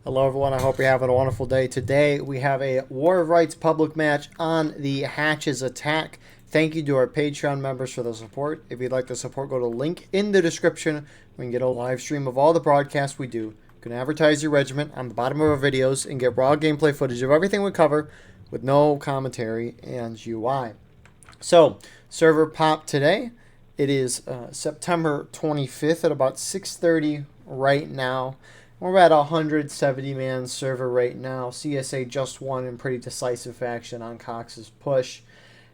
Hello everyone, I hope you're having a wonderful day. Today we have a War of Rights public match on the Hatches attack. Thank you to our Patreon members for the support. If you'd like the support, go to the link in the description. We can get a live stream of all the broadcasts we do. You can advertise your regiment on the bottom of our videos and get raw gameplay footage of everything we cover with no commentary and UI. So, server pop today. It is September 25th at about 6:30 right now. We're at a 170-man server right now. CSA just won in pretty decisive fashion on Cox's push.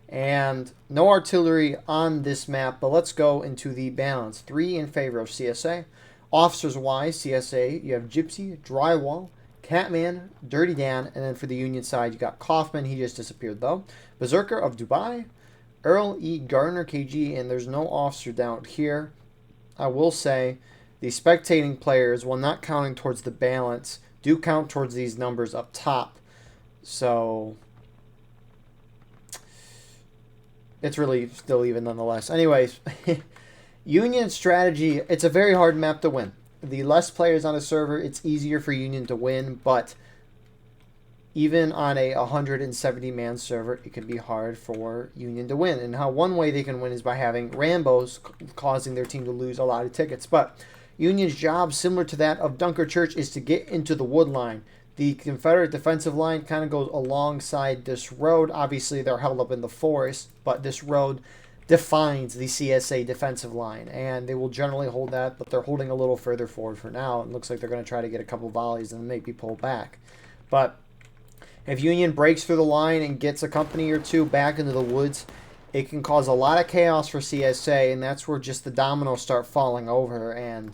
And no artillery on this map, but let's go into the balance. 3 in favor of CSA. Officers-wise, CSA, you have Gypsy, Drywall, Catman, Dirty Dan, and then for the Union side, you got Kaufman. He just disappeared, though. Berserker of Dubai, Earl E. Gardner, KG, and there's no officer down here. I will say the spectating players, while not counting towards the balance, do count towards these numbers up top. So it's really still even nonetheless. Anyways, Union strategy, it's a very hard map to win. The less players on a server, it's easier for Union to win, but even on a 170-man server, it can be hard for Union to win. And how one way they can win is by having Rambos causing their team to lose a lot of tickets. But Union's job, similar to that of Dunker Church, is to get into the wood line. The Confederate defensive line kind of goes alongside this road. Obviously, they're held up in the forest, but this road defines the CSA defensive line, and they will generally hold that, but they're holding a little further forward for now. It looks like they're going to try to get a couple volleys and maybe pull back. But if Union breaks through the line and gets a company or two back into the woods, it can cause a lot of chaos for CSA, and that's where just the dominoes start falling over. And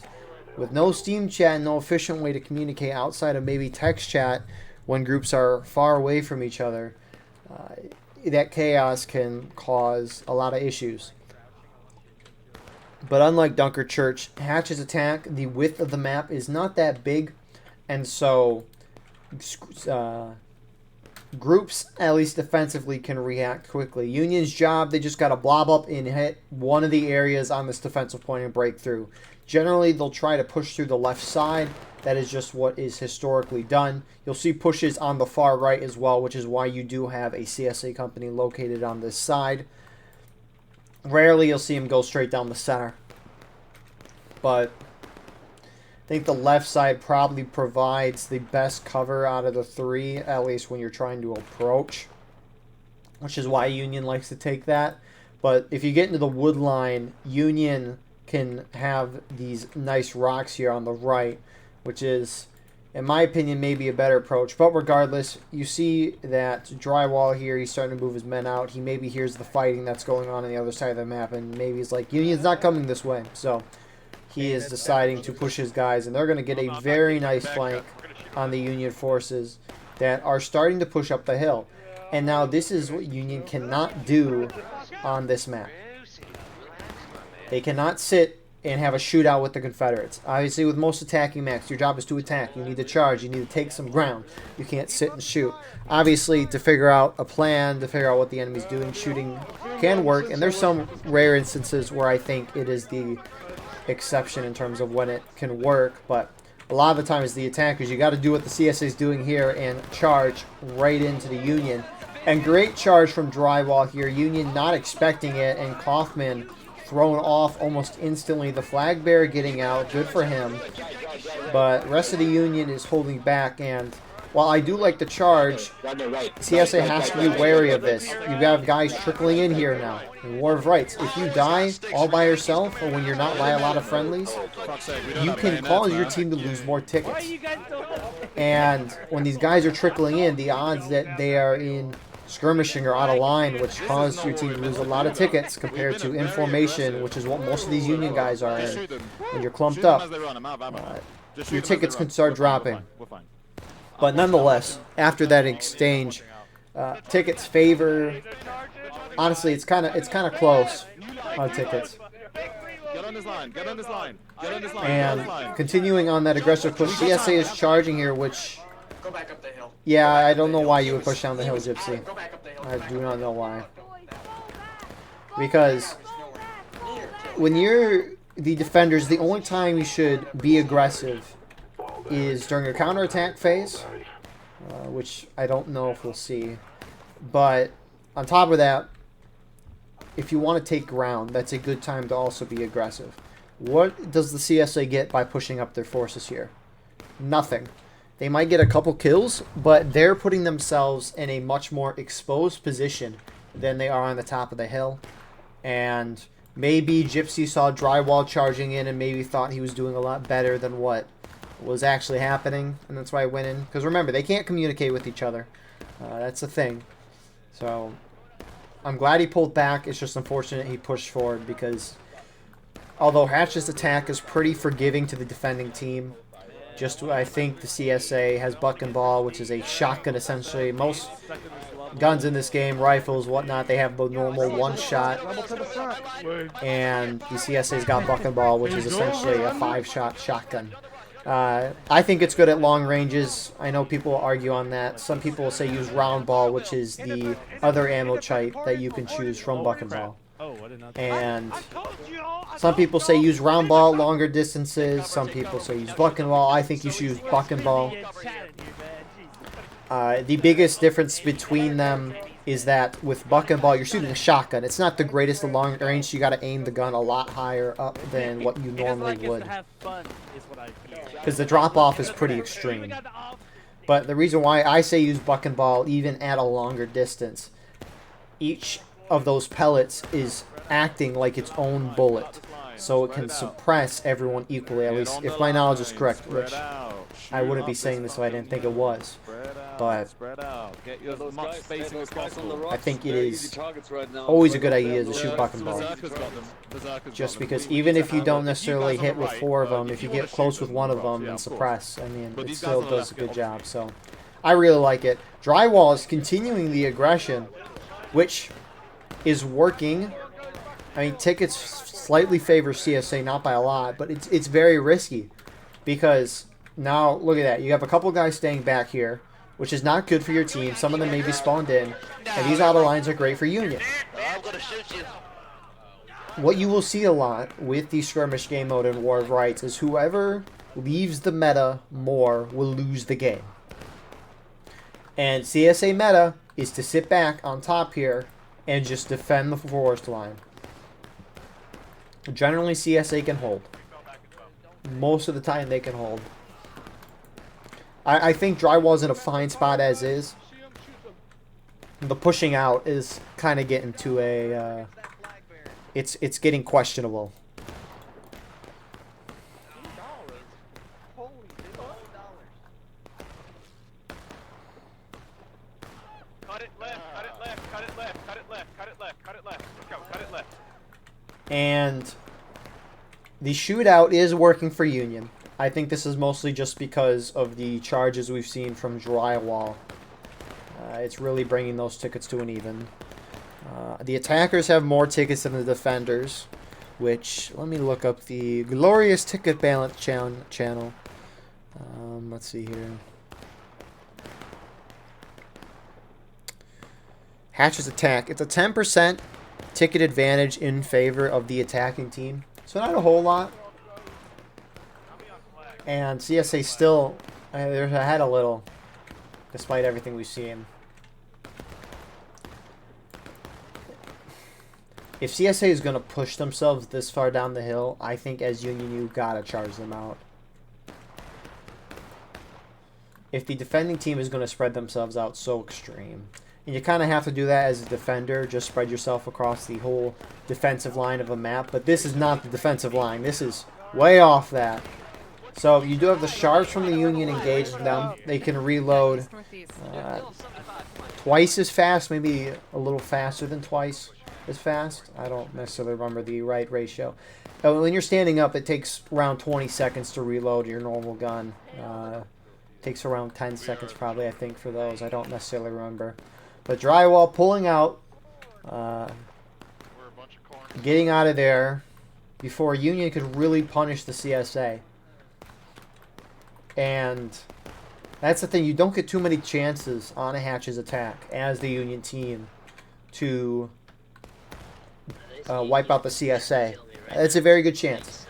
with no Steam chat and no efficient way to communicate outside of maybe text chat when groups are far away from each other, that chaos can cause a lot of issues. But unlike Dunker Church, Hatch's attack, the width of the map is not that big, and so groups, at least defensively, can react quickly. Union's job, they just got to blob up and hit one of the areas on this defensive point and break through. Generally, they'll try to push through the left side. That is just what is historically done. You'll see pushes on the far right as well, which is why you do have a CSA company located on this side. Rarely you'll see them go straight down the center. But I think the left side probably provides the best cover out of the three, at least when you're trying to approach, which is why Union likes to take that. But if you get into the wood line, Union can have these nice rocks here on the right, which is, in my opinion, maybe a better approach. But regardless, you see that Drywall here, he's starting to move his men out. He maybe hears the fighting that's going on the other side of the map, and maybe he's like, Union's not coming this way. So he is deciding to push his guys, and they're going to get a very nice flank on the Union forces that are starting to push up the hill. And now this is what Union cannot do on this map. They cannot sit and have a shootout with the Confederates. Obviously, with most attacking maps, your job is to attack. You need to charge. You need to take some ground. You can't sit and shoot. Obviously, to figure out a plan, to figure out what the enemy's doing, shooting can work. And there's some rare instances where I think it is the exception in terms of when it can work. But a lot of the time, it's the attackers. You got to do what the CSA is doing here and charge right into the Union. And great charge from Drywall here. Union not expecting it, and Kaufman thrown off almost instantly. The flag bearer getting out, good for him. But rest of the Union is holding back, and while I do like the charge, CSA has to be wary of this. You have guys trickling in here now. In War of Rights, if you die all by yourself, or when you're not by a lot of friendlies, you can cause your team to lose more tickets. And when these guys are trickling in, the odds that they are in skirmishing or out of line, which caused your team to lose a lot of tickets compared to in formation, which is what most of these Union guys are in. When you're clumped up, your tickets can start dropping. But nonetheless, after that exchange, tickets favor. Honestly, it's kind of close on tickets. And continuing on that aggressive push, CSA is charging here, which, yeah, I don't know why you would push down the hill, Gypsy. I do not know why. Because when you're the defenders, the only time you should be aggressive is during a counterattack phase, which I don't know if we'll see. But on top of that, if you want to take ground, that's a good time to also be aggressive. What does the CSA get by pushing up their forces here? Nothing. They might get a couple kills, but they're putting themselves in a much more exposed position than they are on the top of the hill. And maybe Gypsy saw Drywall charging in and maybe thought he was doing a lot better than what was actually happening. And that's why I went in. Because remember, they can't communicate with each other. That's the thing. So I'm glad he pulled back. It's just unfortunate he pushed forward because although Hatch's attack is pretty forgiving to the defending team, I think the CSA has Buck and Ball, which is a shotgun essentially. Most guns in this game, rifles, whatnot, they have the normal one shot. And the CSA's got Buck and Ball, which is essentially a 5-shot shotgun. I think it's good at long ranges. I know people argue on that. Some people will say use round ball, which is the other ammo type that you can choose from Buck and Ball. And some people say use round ball longer distances. Some people say use Buck and Ball. I think you should use Buck and Ball. The biggest difference between them is that with Buck and Ball, you're shooting a shotgun. It's not the greatest at long range. You got to aim the gun a lot higher up than what you normally would. Because the drop-off is pretty extreme. But the reason why I say use Buck and Ball, even at a longer distance, each of those pellets is acting like its own bullet. So it can suppress everyone equally, at least if my knowledge is correct, which I wouldn't be saying this if I didn't think it was. But I think it is always a good idea to shoot Buck and Ball. Just because even if you don't necessarily hit with 4 of them, if you get close with 1 of them and suppress, I mean, it still does a good job. So I really like it. Drywall is continuing the aggression, which is working. I mean, tickets slightly favor CSA, not by a lot, but it's very risky because now look at that. You have a couple guys staying back here, which is not good for your team. Some of them may be spawned in, and these auto lines are great for Union. What you will see a lot with the skirmish game mode in War of Rights is whoever leaves the meta more will lose the game. And CSA meta is to sit back on top here and just defend the forest line. Generally, CSA can hold. Most of the time, they can hold. I think Drywall's in a fine spot as is. The pushing out is kind of getting to a... it's getting questionable. And the shootout is working for Union. I think this is mostly just because of the charges we've seen from Drywall. It's really bringing those tickets to an even. The attackers have more tickets than the defenders, which, let me look up the glorious ticket balance channel. Let's see here. Hatch's attack. It's a 10% ticket advantage in favor of the attacking team. So not a whole lot. And CSA still, they're ahead a little, despite everything we've seen. If CSA is going to push themselves this far down the hill, I think as Union, you gotta charge them out. If the defending team is going to spread themselves out so extreme, and you kind of have to do that as a defender, just spread yourself across the whole defensive line of a map. But this is not the defensive line. This is way off that. So you do have the sharps from the Union engaging them. They can reload twice as fast, maybe a little faster than twice as fast. I don't necessarily remember the right ratio. When you're standing up, it takes around 20 seconds to reload your normal gun. Takes around 10 seconds probably, I think, for those. I don't necessarily remember. But Drywall pulling out, getting out of there before Union could really punish the CSA. And that's the thing. You don't get too many chances on a Hatch's attack as the Union team to wipe out the CSA. It's a very good chance.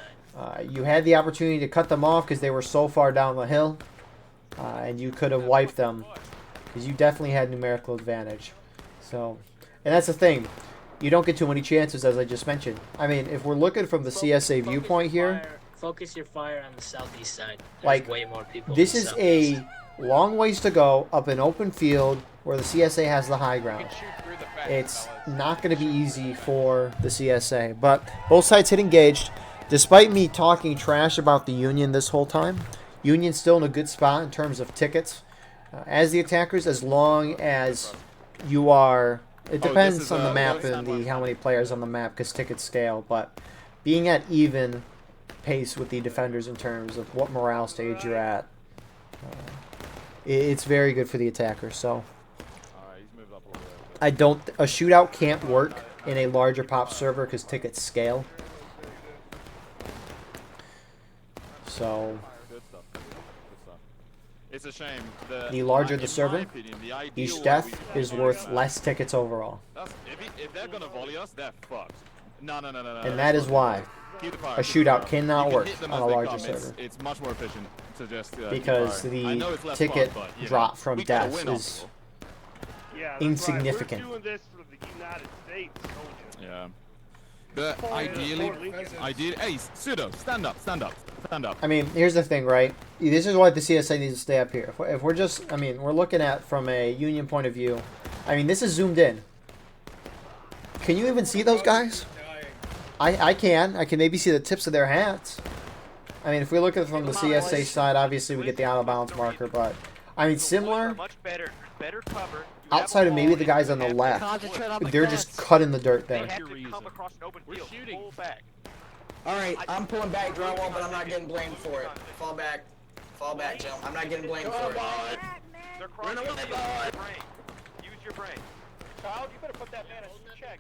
You had the opportunity to cut them off because they were so far down the hill, and you could have wiped them because you definitely had numerical advantage. So, and that's the thing. You don't get too many chances, as I just mentioned. I mean, if we're looking from the CSA viewpoint here, focus your fire on the southeast side. There's like, way more people. this is a long ways to go up an open field where the CSA has the high ground. It's not going to be easy for the CSA, but both sides hit engaged. Despite me talking trash about the Union this whole time, Union's still in a good spot in terms of tickets. As the attackers, as long as you are... It depends on the map and how many players on the map, because tickets scale, but being at even pace with the defenders in terms of what morale stage you're at, it's very good for the attackers. So a shootout can't work in a larger pop server because tickets scale. So it's a shame. The larger the server, each death is worth less tickets overall. If they're gonna volley us, they're fucked. No. And that is why a shootout cannot work on a larger server. It's much more efficient to just because the ticket drop from death is insignificant. We're doing this for the United States, soldier. Yeah. But ideally, hey, Pseudo, stand up. I mean, here's the thing, right? This is why the CSA needs to stay up here. If we're just, I mean, we're looking at from a Union point of view. I mean, this is zoomed in. Can you even see those guys? I can maybe see the tips of their hats. I mean, if we look at it from the CSA side, obviously we get the out of bounds marker, but I mean, similar. Outside of maybe the guys on the left, they're just cutting the dirt there. Alright, I'm pulling back drywall, but I'm not getting blamed for it. Fall back, Jill. I'm not getting blamed for it. Run away, bud! Use your brain. Child, you better put that man in check.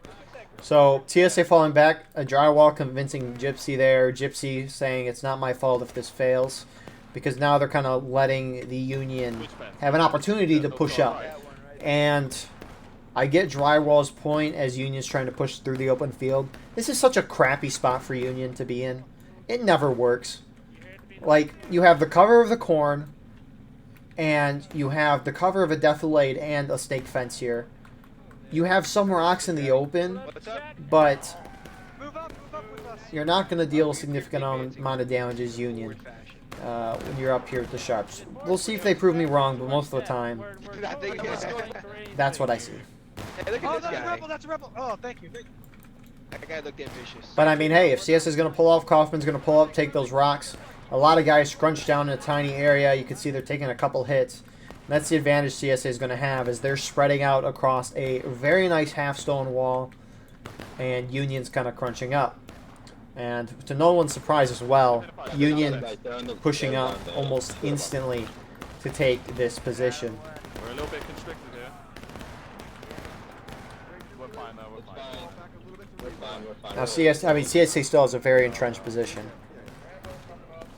So, TSA falling back, a drywall convincing Gypsy there. Gypsy saying it's not my fault if this fails. Because now they're kind of letting the Union have an opportunity to push up. And I get Drywall's point as Union's trying to push through the open field. This is such a crappy spot for Union to be in. It never works. Like, you have the cover of the corn, and you have the cover of a defilade and a stake fence here. You have some rocks in the open, but you're not going to deal a significant amount of damage as Union when you're up here with the Sharps. We'll see if they prove me wrong, but most of the time, that's what I see. Hey, look at this guy. That's a rebel. Oh, thank you. That guy looked ambitious. But I mean, hey, if CS is going to pull off, Kaufman's going to pull up, take those rocks. A lot of guys scrunched down in a tiny area. You can see they're taking a couple hits. And that's the advantage CSA is going to have, is they're spreading out across a very nice half-stone wall, and Union's kind of crunching up. And to no one's surprise as well, Union pushing up almost instantly to take this position. We're a little bit constricted here. We're fine though, we're fine. Now CSA still has a very entrenched position.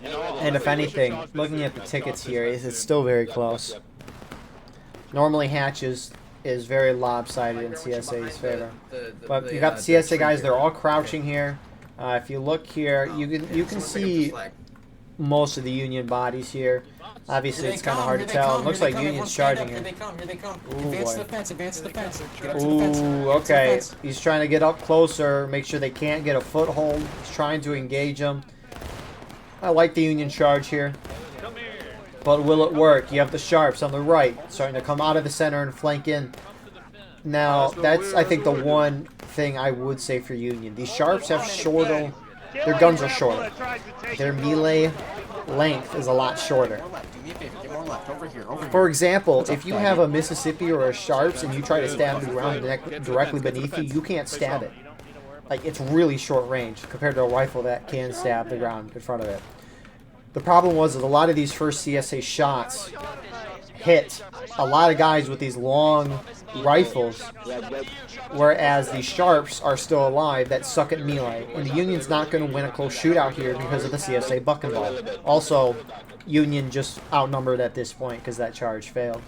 And if anything, looking at the tickets here, it's still very close. Normally Hatches is very lopsided in CSA's favor. But you got the CSA guys, they're all crouching here. If you look here, you can see most of the Union bodies here. Obviously, it's kind of hard to tell. It looks like Union's charging here. Here they come. Ooh, Advance boy. to the fence, advance to the fence. Get up to the fence. Ooh, okay. He's trying to get up closer, make sure they can't get a foothold. He's trying to engage them. I like the Union charge here. But will it work? You have the Sharps on the right, starting to come out of the center and flank in. Now, that's, I think, the one thing I would say for Union. These Sharps have shorter... Their guns are shorter. Their melee length is a lot shorter. For example, if you have a Mississippi or a Sharps and you try to stab the ground directly beneath you, you can't stab it. Like, it's really short range compared to a rifle that can stab the ground in front of it. The problem was that a lot of these first CSA shots hit a lot of guys with these long rifles, whereas the Sharps are still alive that suck at melee. And the Union's not going to win a close shootout here because of the CSA buck and ball. Also, Union just outnumbered at this point because that charge failed.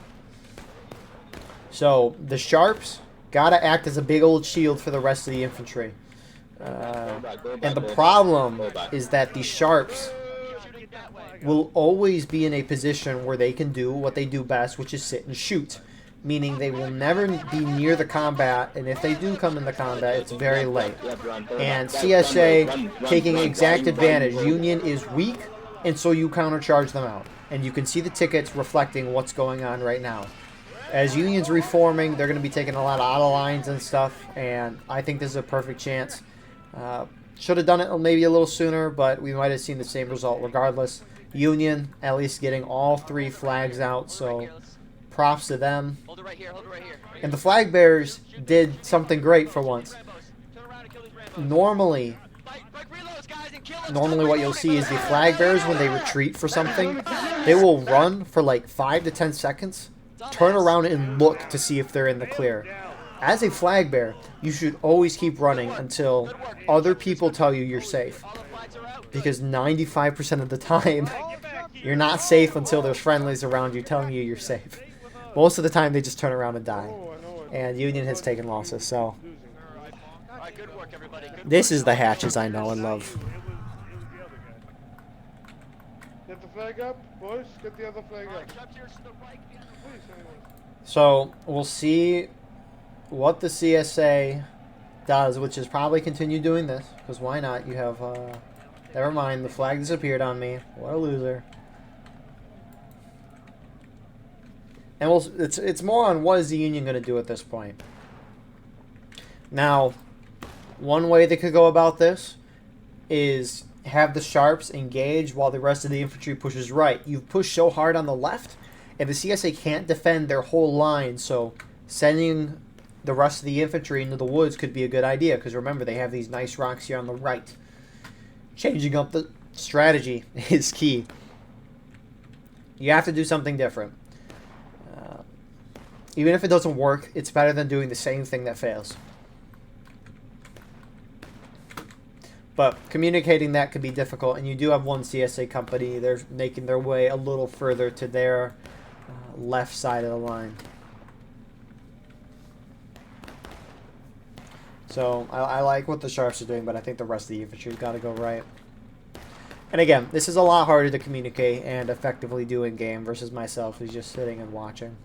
So, the Sharps got to act as a big old shield for the rest of the infantry. And the problem is that the Sharps will always be in a position where they can do what they do best, which is sit and shoot. Meaning they will never be near the combat, and if they do come in the combat, it's very late. And CSA taking exact advantage. Union is weak, and so you countercharge them out. And you can see the tickets reflecting what's going on right now. As Union's reforming, they're going to be taking a lot of auto lines and stuff, and I think this is a perfect chance. Should have done it maybe a little sooner, but we might have seen the same result regardless. Union, at least getting all 3 flags out, so props to them. Hold it right here, hold it right here. And the flag bearers did something great for once. Normally what you'll see is the flag bearers, when they retreat for something, they will run for like 5 to 10 seconds, turn around and look to see if they're in the clear. As a flag bearer, you should always keep running until other people tell you you're safe. Because 95% of the time, you're not safe until there's friendlies around you telling you you're safe. Most of the time, they just turn around and die. And Union has taken losses, so... This is the hatches I know and love. Get the flag up, boys. Get the other flag up. So, we'll see what the CSA does, which is probably continue doing this. Because why not? You have, never mind, the flag disappeared on me. What a loser. And it's more on what is the Union going to do at this point. Now, one way they could go about this is have the Sharps engage while the rest of the infantry pushes right. You've pushed so hard on the left, and the CSA can't defend their whole line, so sending the rest of the infantry into the woods could be a good idea, because remember, they have these nice rocks here on the right. Changing up the strategy is key. You have to do something different. Even if it doesn't work, it's better than doing the same thing that fails. But communicating that could be difficult, and you do have one CSA company. They're making their way a little further to their left side of the line. So I like what the Sharps are doing, but I think the rest of the infantry's got to go right. And again, this is a lot harder to communicate and effectively do in game versus myself, who's just sitting and watching.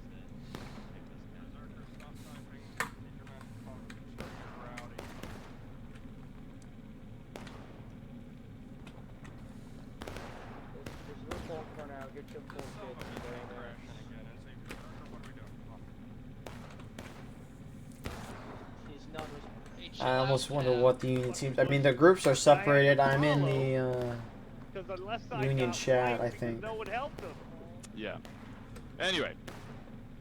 I almost wonder what the Union teams... I mean, the groups are separated. I'm in the Union chat, I think. Yeah. Anyway,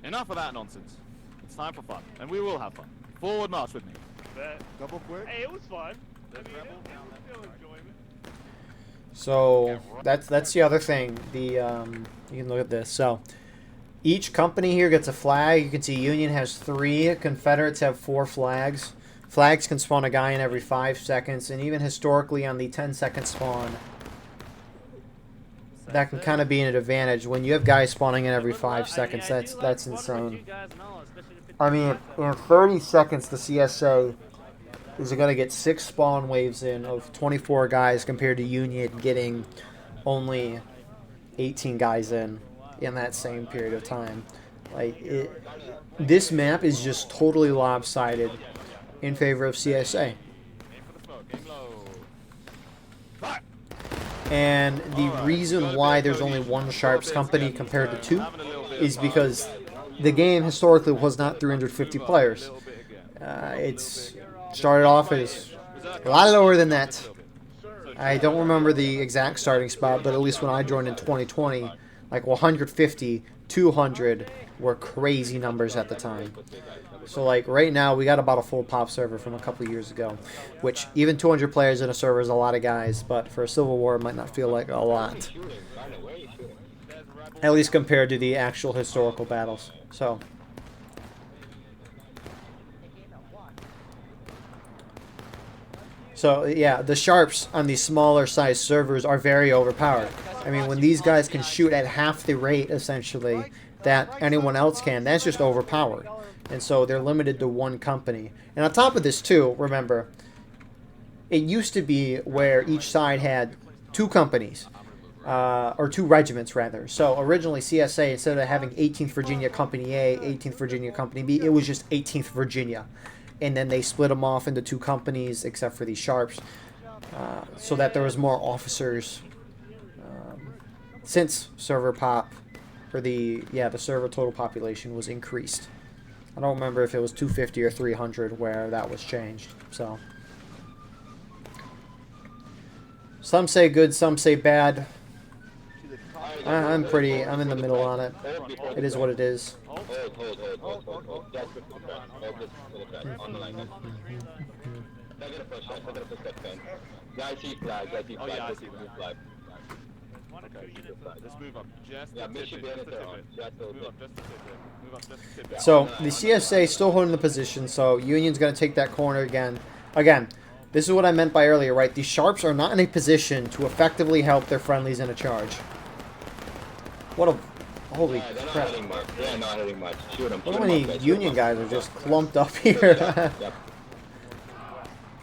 enough of that nonsense. It's time for fun, and we will have fun. Forward march with me. Double quick. Hey, it was fun. I mean, it was still enjoyment. So that's the other thing. The you can look at this. So each company here gets a flag. You can see Union has 3. Confederates have 4 flags. Flags can spawn a guy in every 5 seconds, and even historically on the 10-second spawn, that can kind of be an advantage. When you have guys spawning in every 5 seconds, that's insane. I mean, in 30 seconds, the CSA is going to get 6 spawn waves in of 24 guys compared to Union getting only 18 guys in that same period of time. Like, this map is just totally lopsided in favor of CSA. And the reason why there's only 1 Sharps company compared to 2 is because the game historically was not 350 players. It's started off as a lot lower than that. I don't remember the exact starting spot, but at least when I joined in 2020, like 150, 200 were crazy numbers at the time. So like right now we got about a full pop server from a couple years ago, which even 200 players in a server is a lot of guys, but for a Civil War it might not feel like a lot. At least compared to the actual historical battles. So yeah, the Sharps on these smaller size servers are very overpowered. I mean, when these guys can shoot at half the rate essentially that anyone else can, that's just overpowered. And so they're limited to 1 company. And on top of this too, remember, it used to be where each side had 2 companies, or 2 regiments rather. So originally CSA, instead of having 18th Virginia Company A, 18th Virginia Company B, it was just 18th Virginia. And then they split them off into 2 companies, except for these Sharps, so that there was more officers. Since server pop, or the server total population was increased. I don't remember if it was 250 or 300 where that was changed. So some say good, some say bad. I'm in the middle on it. It is what it is. Let's move up just a bit. So the CSA still holding the position, so Union's going to take that corner again. Again, this is what I meant by earlier, right? These Sharps are not in a position to effectively help their friendlies in a charge. What a... Holy crap. Look how many Union guys are just clumped up here.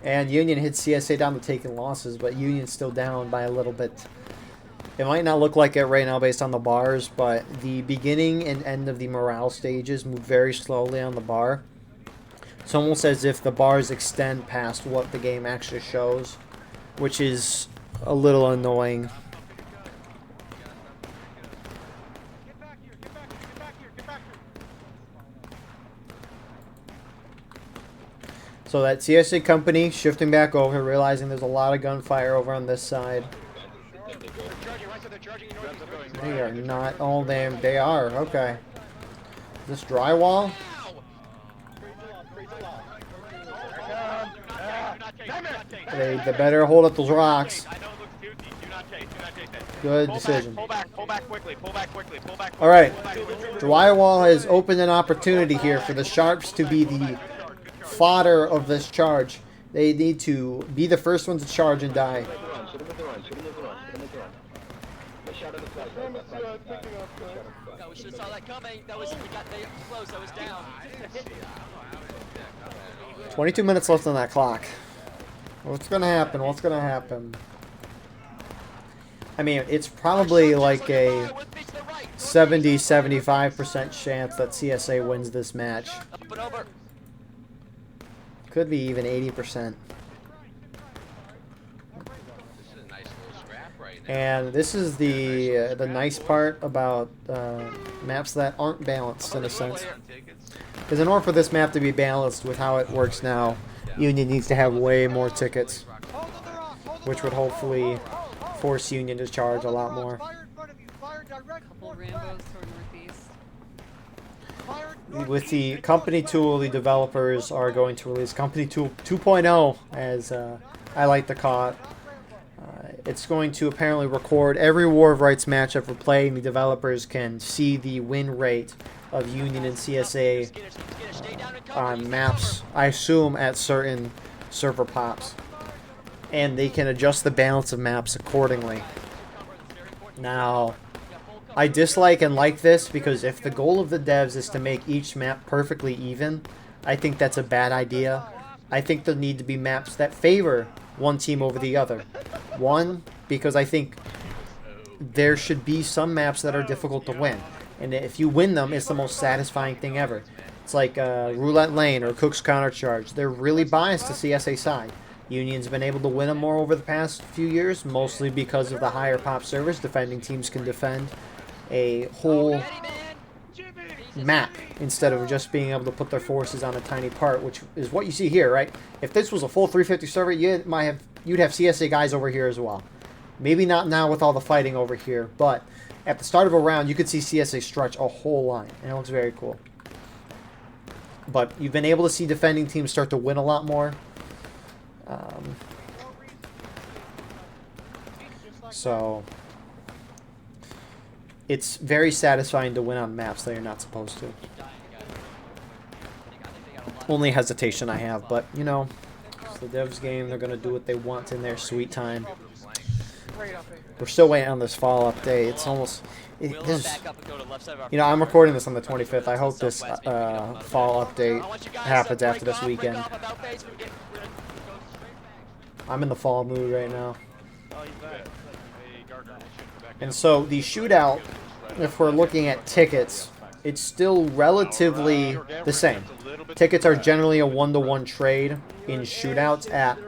And Union hits CSA down to taking losses, but Union's still down by a little bit. It might not look like it right now based on the bars, but the beginning and end of the morale stages move very slowly on the bar. It's almost as if the bars extend past what the game actually shows, which is a little annoying. So that CSA company shifting back over, realizing there's a lot of gunfire over on this side. They are not. Oh, they are. Okay. This drywall? They better hold up those rocks. Good decision. Alright. Drywall has opened an opportunity here for the Sharps to be the fodder of this charge. They need to be the first ones to charge and die. No, we should have saw that coming. That was, we got close. I was down. 22 minutes left on that clock. What's gonna happen? What's gonna happen? I mean, it's probably like a 70-75% chance that CSA wins this match. Up and over. Could be even 80%. And this is the nice part about maps that aren't balanced in a sense. Because in order for this map to be balanced with how it works now, Union needs to have way more tickets, which would hopefully force Union to charge a lot more. With the Company Tool, the developers are going to release Company Tool 2.0, as I like to call it. It's going to apparently record every War of Rights match ever played, and the developers can see the win rate of Union and CSA on maps, I assume at certain server pops. And they can adjust the balance of maps accordingly. Now, I dislike and like this because if the goal of the devs is to make each map perfectly even, I think that's a bad idea. I think there need to be maps that favor one team over the other. One, because I think there should be some maps that are difficult to win. And if you win them, it's the most satisfying thing ever. It's like Roulette Lane or Cook's Countercharge. They're really biased to CSA side. Union's been able to win them more over the past few years, mostly because of the higher pop servers. Defending teams can defend a whole map instead of just being able to put their forces on a tiny part, which is what you see here, right? If this was a full 350 server, you'd have CSA guys over here as well. Maybe not now with all the fighting over here, but at the start of a round, you could see CSA stretch a whole line, and it looks very cool. But you've been able to see defending teams start to win a lot more. So it's very satisfying to win on maps that you're not supposed to. Only hesitation I have, but you know, it's the devs game. They're gonna do what they want in their sweet time. We're still waiting on this fall update. It's almost... you know, I'm recording this on the 25th. I hope this fall update happens after this weekend. I'm in the fall mood right now. Oh, he's back. And so the shootout, if we're looking at tickets, it's still relatively the same. Tickets are generally a 1-to-1 trade in shootouts at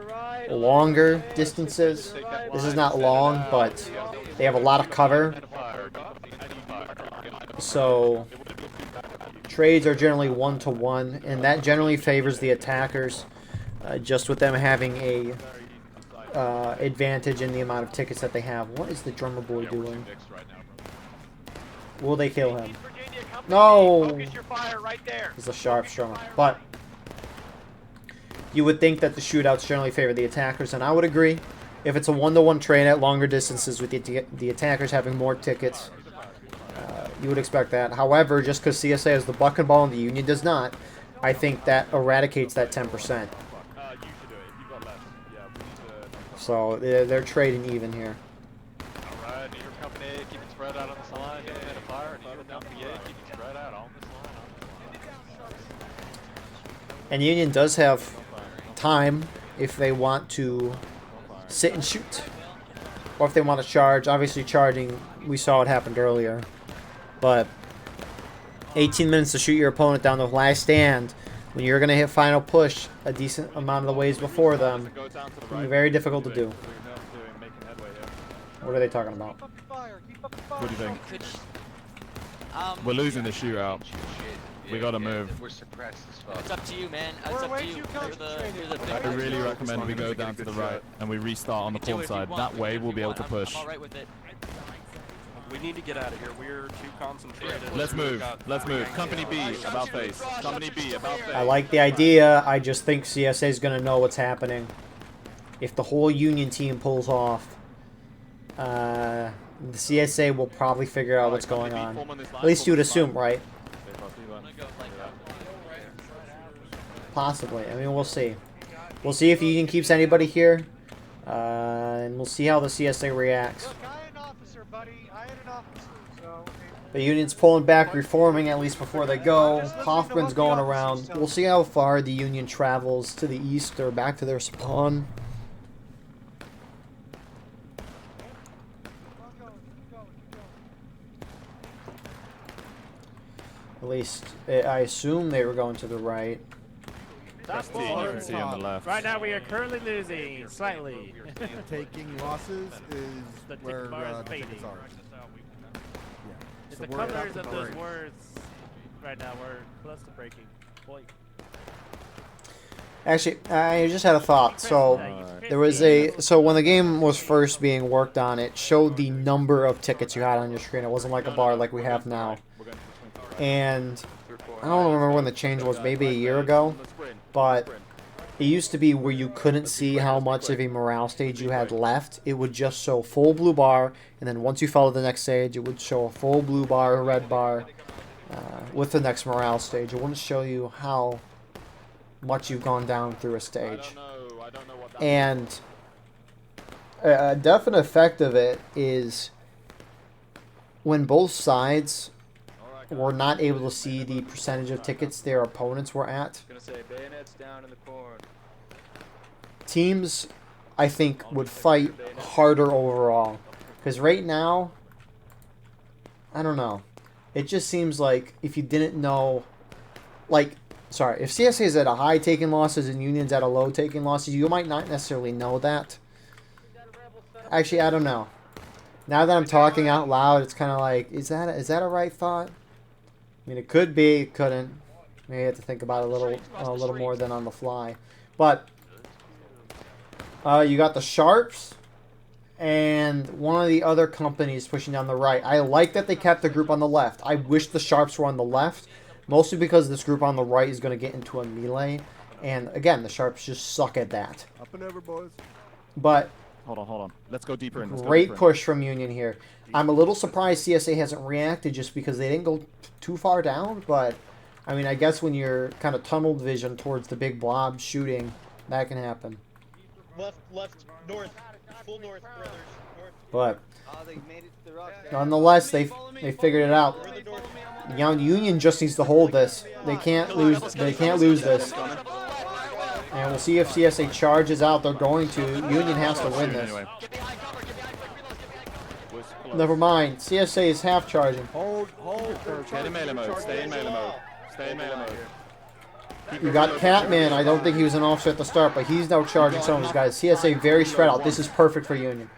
longer distances. This is not long, but they have a lot of cover. So trades are generally 1-to-1, and that generally favors the attackers, just with them having a advantage in the amount of tickets that they have. What is the drummer boy doing? Will they kill him? No! Focus your fire right there. He's a sharp drummer. But you would think that the shootouts generally favor the attackers, and I would agree. If it's a 1-to-1 trade at longer distances with the attackers having more tickets, you would expect that. However, just because CSA has the buck and ball and the Union does not, I think that eradicates that 10%. So they're trading even here. Alright, New York Company, keep it spread out on this line. Get a fire, and even down PA, keep it spread out on this line. And Union does have time if they want to sit and shoot. Or if they want to charge. Obviously charging, we saw what happened earlier. But 18 minutes to shoot your opponent down the last stand when you're going to hit final push a decent amount of the ways before them. It's very difficult to do. What are they talking about? What do you think? We're losing the shootout. We gotta move. We're suppressed as fuck. It's up to you, man. It's up to you. You're the I really recommend we go down to the right and we restart on the port side. That way we'll be able to push. I'm all right with it. We need to get out of here. We're too concentrated. Let's move. Let's move. Company B, about face. Company B, about face. I like the idea. I just think CSA is going to know what's happening. If the whole Union team pulls off, the CSA will probably figure out what's going on. At least you would assume, right? Possibly. I mean, we'll see. We'll see if Union keeps anybody here. And we'll see how the CSA reacts. The Union's pulling back, reforming at least before they go. Hoffman's going around. We'll see how far the Union travels to the east or back to their spawn. At least, I assume they were going to the right. That's the you can see on the left. Right now we are currently losing, slightly. Taking losses is The where tick bar is the fading. tickets are. It's So the we're about colors to of those break. words right now. We're close to breaking point. Actually, I just had a thought. So there was so when the game was first being worked on, it showed the number of tickets you had on your screen. It wasn't like a bar like we have now. And I don't remember when the change was, maybe a year ago, but it used to be where you couldn't see how much of a morale stage you had left. It would just show full blue bar, and then once you followed the next stage, it would show a full blue bar, a red bar, with the next morale stage. It wouldn't show you how much you've gone down through a stage. And a definite effect of it is when both sides were not able to see the percentage of tickets their opponents were at. Teams, I think, would fight harder overall. Because right now, I don't know. It just seems like if you didn't know, like, sorry, if CSA is at a high taking losses and Union's at a low taking losses, you might not necessarily know that. Actually, I don't know. Now that I'm talking out loud, it's kind of like, is that a right thought? I mean, it could be, it couldn't. Maybe I have to think about it a little more than on the fly. But you got the Sharps and one of the other companies pushing down the right. I like that they kept the group on the left. I wish the Sharps were on the left, mostly because this group on the right is going to get into a melee. And again, the Sharps just suck at that. Up and over, boys. But Hold on. Let's go deeper in. great push from Union here. I'm a little surprised CSA hasn't reacted just because they didn't go too far down, but I mean, I guess when you're kind of tunnel vision towards the big blob shooting, that can happen. Left, north, full north, brothers. North. But Oh, they made it to the rock. nonetheless, they figured it out. Young Union just needs to hold this. They can't lose. They can't lose this. And we'll see if CSA charges out. They're going to. Union has to win this. Anyway. Get behind cover, get behind quick reloads, get behind cover. Was close. Never mind. CSA is half charging. Hold. Get in melee mode. Stay in melee mode. Stay in melee mode. You got Catman. I don't think he was an officer at the start, but he's now charging some of his guys. CSA very spread out. This is perfect for Union.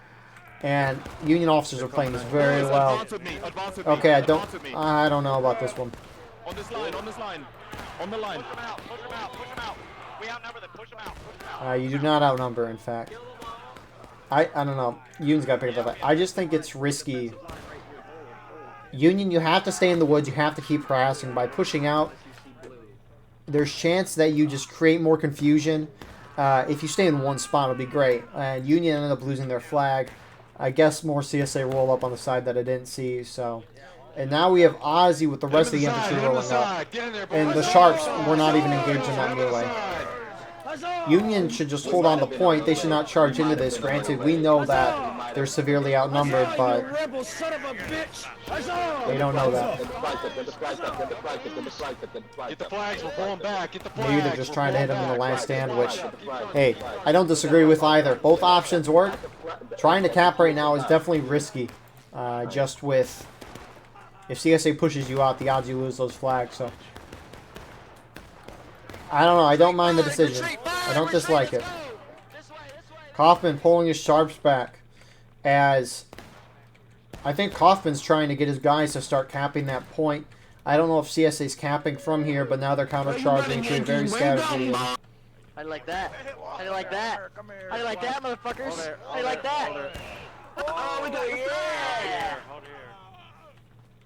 And Union officers are playing this very well. Advance with me. Advance with me. Okay, Advance with me. I don't know about this one. On this line. On this line. On the line. Push them out, push them out, push them out. We outnumber them, push them out, push them out. You do not outnumber, in fact. I don't know. Union's got to pick up that. I just think it's risky. Union, you have to stay in the woods. You have to keep harassing. By pushing out, there's chance that you just create more confusion. If you stay in one spot, it'll be great. And Union ended up losing their flag. I guess more CSA roll up on the side that I didn't see. So, and now we have Ozzy with the rest of the infantry rolling up. And the Sharps were not even engaged in that melee. Union should just hold on the point. They should not charge into this. Granted, we know that they're severely outnumbered, but they don't know that. Get the flags, we're pulling back, get the flags. Maybe they're just trying to hit him in the last stand, which, hey, I don't disagree with either. Both options work. Trying to cap right now is definitely risky. Just with, if CSA pushes you out, the odds you lose those flags, so. I don't know. I don't mind the decision. I don't dislike it. Kaufman pulling his Sharps back as I think Kaufman's trying to get his guys to start capping that point. I don't know if CSA's capping from here, but now they're counter-charging to a very scattered region. How do you like that? How do you like that? How do you like that, motherfuckers? How do you like that? Oh, we go, yeah!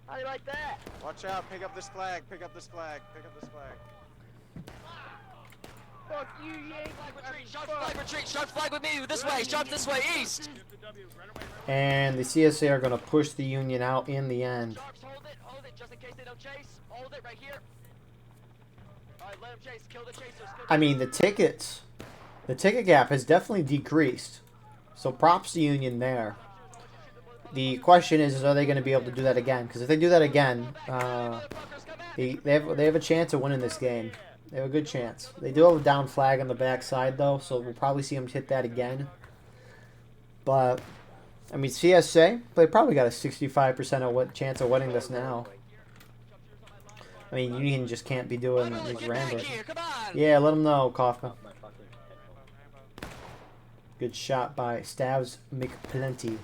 How do you like that? Watch out, pick up this flag, pick up this flag, pick up this flag. Fuck you, Yank. Flag retreat, Sharps flag retreat, Sharps flag with me, this way, Sharps this way, east! And the CSA are going to push the Union out in the end. Sharps, hold it, just in case they don't chase. Hold it right here. Alright, let them chase, kill the chasers. I mean, the ticket gap has definitely decreased. So props to Union there. The question is are they going to be able to do that again? Because if they do that again, they have a chance of winning this game. They have a good chance. They do have a down flag on the backside, though, so we'll probably see them hit that again. But, I mean, CSA, they probably got a 65% chance of winning this now. I mean, Union just can't be doing these ramblers. Yeah, let them know, Kaufman. Good shot by Stavs McPlenty.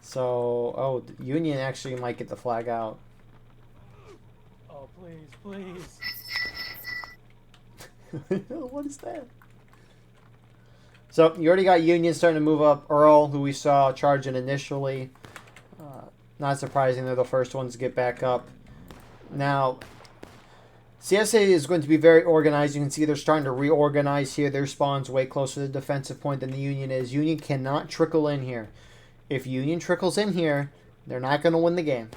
So, oh, Union actually might get the flag out. Oh, please. What is that? So, you already got Union starting to move up. Earl, who we saw charging initially. Not surprising, they're the first ones to get back up. Now, CSA is going to be very organized. You can see they're starting to reorganize here. Their spawn's way closer to the defensive point than the Union is. Union cannot trickle in here. If Union trickles in here, they're not going to win the game.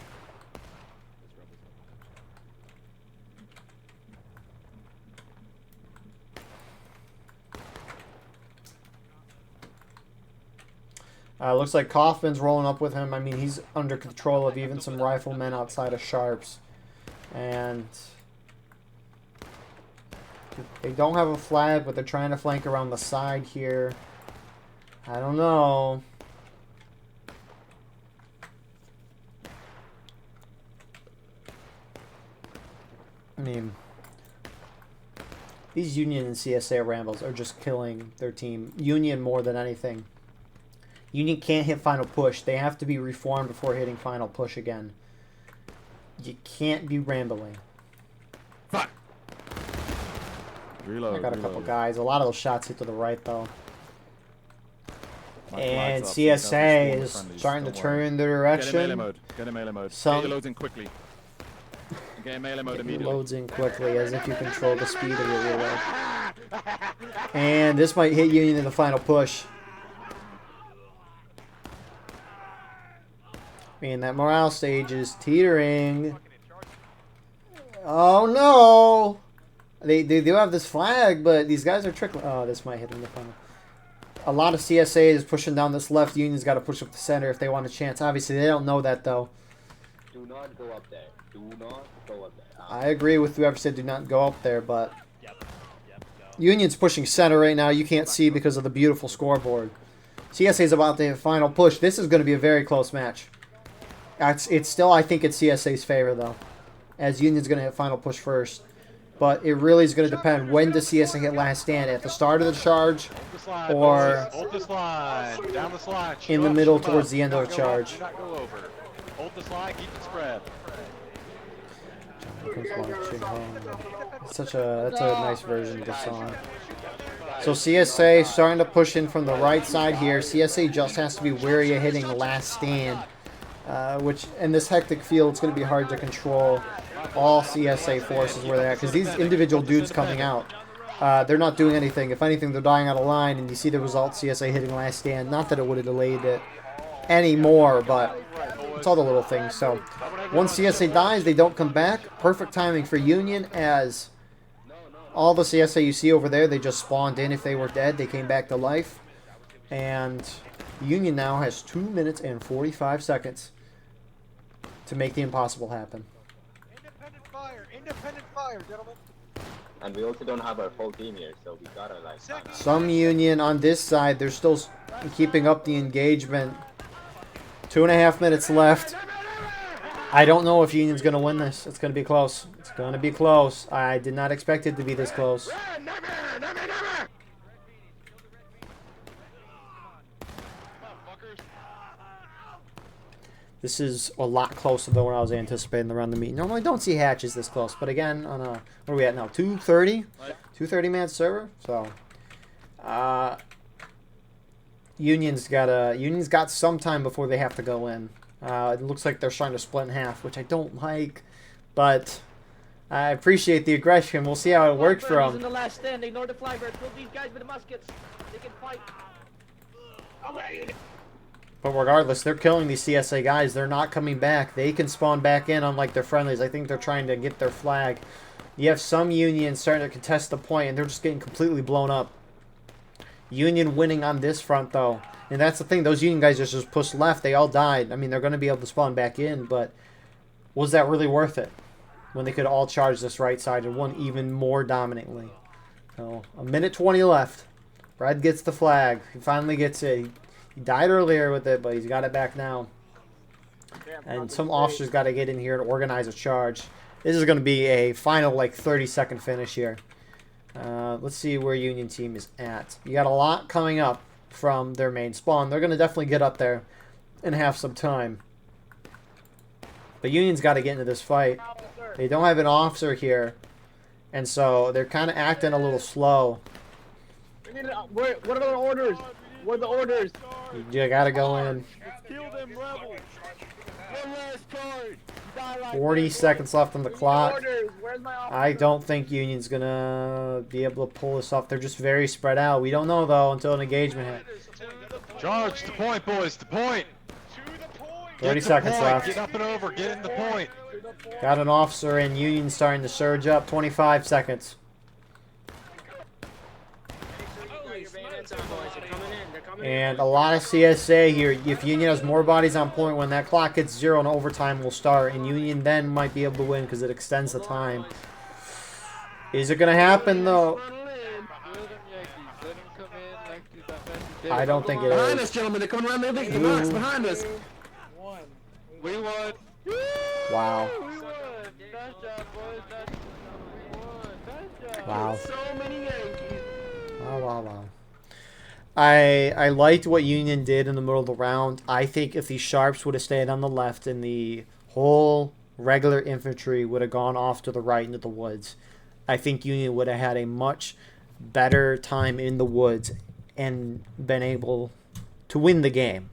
Looks like Kaufman's rolling up with him. I mean, he's under control of even some riflemen outside of Sharps. And they don't have a flag, but they're trying to flank around the side here. I don't know. I mean, these Union and CSA rambles are just killing their team. Union more than anything. Union can't hit final push. They have to be reformed before hitting final push again. You can't be rambling. Fuck. Reload. I got a couple guys. A lot of those shots hit to the right, though. My And flag's up, so you CSA don't is spawn the starting to friendlies, turn their Get in melee direction. mode. Get in melee mode. Some- Get your loads in quickly. Get in melee mode Get your immediately. loads in quickly as if you control the speed of your reload. And this might hit Union in the final push. Man, that morale stage is teetering. Oh no! They do have this flag, but these guys are trickling. Oh, this might hit in the final. A lot of CSA is pushing down this left. Union's got to push up the center if they want a chance. Obviously, they don't know that, though. Do not go up there. Do not go up there. I agree with whoever said do not go up there, but Yep. Union's pushing center right now. You can't see because of the beautiful scoreboard. CSA's about to hit final push. This is going to be a very close match. It's still, I think, it's CSA's favor, though, as Union's going to hit final push first. But it really is going to depend. When does CSA hit last stand? At the start of the charge or Hold this line. Down the slide. in the middle towards the end of the charge? Do not go over. Hold this line. Keep it spread. That's a nice version of the song. So CSA starting to push in from the right side here. CSA just has to be wary of hitting last stand, which in this hectic field, it's going to be hard to control all CSA forces where they're at, because these individual dudes coming out, they're not doing anything. If anything, they're dying out of line, and you see the result, CSA hitting last stand. Not that it would have delayed it anymore, but it's all the little things. So once CSA dies, they don't come back. Perfect timing for Union, as all the CSA you see over there, they just spawned in. If they were dead, they came back to life. And Union now has 2 minutes and 45 seconds to make the impossible happen. Independent fire, gentlemen. And we also don't have our full team here, so we gotta like. Some Union on this side, they're still keeping up the engagement. 2.5 minutes left. I don't know if Union's going to win this. It's going to be close. It's going to be close. I did not expect it to be this close. This is a lot closer than what I was anticipating around the meet. Normally, I don't see hatches this close, but again, on a, what are we at now? 230, 230-man server. So, Union's got some time before they have to go in. It looks like they're trying to split in half, which I don't like, but I appreciate the aggression. We'll see how it works for them. In the last stand, ignore the flybird. Kill these guys with the muskets. They can fight. But regardless, they're killing these CSA guys. They're not coming back. They can spawn back in, unlike their friendlies. I think they're trying to get their flag. You have some Union starting to contest the point, and they're just getting completely blown up. Union winning on this front, though. And that's the thing. Those Union guys just pushed left. They all died. I mean, they're going to be able to spawn back in, but was that really worth it when they could all charge this right side and won even more dominantly? So, 1:20 left. Red gets the flag. He finally gets it. He died earlier with it, but he's got it back now. And some officers got to get in here and organize a charge. This is going to be a final, like, 30-second finish here. Let's see where Union team is at. You got a lot coming up from their main spawn. They're going to definitely get up there and have some time. But Union's got to get into this fight. They don't have an officer here, and so they're kind of acting a little slow. What are the orders? What are the orders? You got to go in. Kill them rebels. One last charge. 40 seconds left on the clock. Where's my officer? I don't think Union's going to be able to pull this off. They're just very spread out. We don't know, though, until an engagement hit. Charge the point, boys. The point. 30 seconds left. Get up and over. Get in the point. Got an officer in. Union starting to surge up. 25 seconds. And a lot of CSA here. If Union has more bodies on point, when that clock hits 0 and overtime will start, and Union then might be able to win because it extends the time. Is it going to happen, though? I don't think it Behind us, is. gentlemen. They're coming around the box. Behind us. We won. Wow. Wow. So many Yankees. Wow. I liked what Union did in the middle of the round. I think if these Sharps would have stayed on the left and the whole regular infantry would have gone off to the right into the woods, I think Union would have had a much better time in the woods and been able to win the game.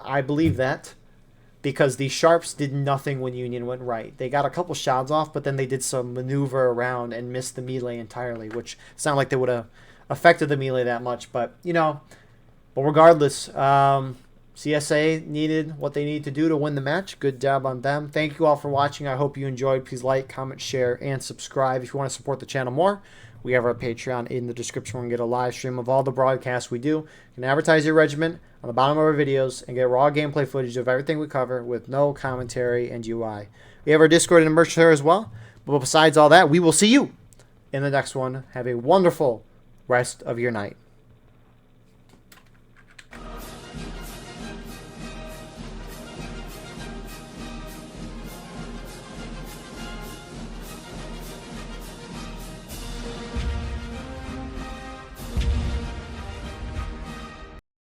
I believe that because the Sharps did nothing when Union went right. They got a couple shots off, but then they did some maneuver around and missed the melee entirely, which sounded like they would have affected the melee that much. But, you know, but regardless, CSA needed what they needed to do to win the match. Good job on them. Thank you all for watching. I hope you enjoyed. Please like, comment, share, and subscribe if you want to support the channel more. We have our Patreon in the description where you can get a live stream of all the broadcasts we do. You can advertise your regiment on the bottom of our videos and get raw gameplay footage of everything we cover with no commentary and UI. We have our Discord and merch there as well. But besides all that, we will see you in the next one. Have a wonderful rest of your night.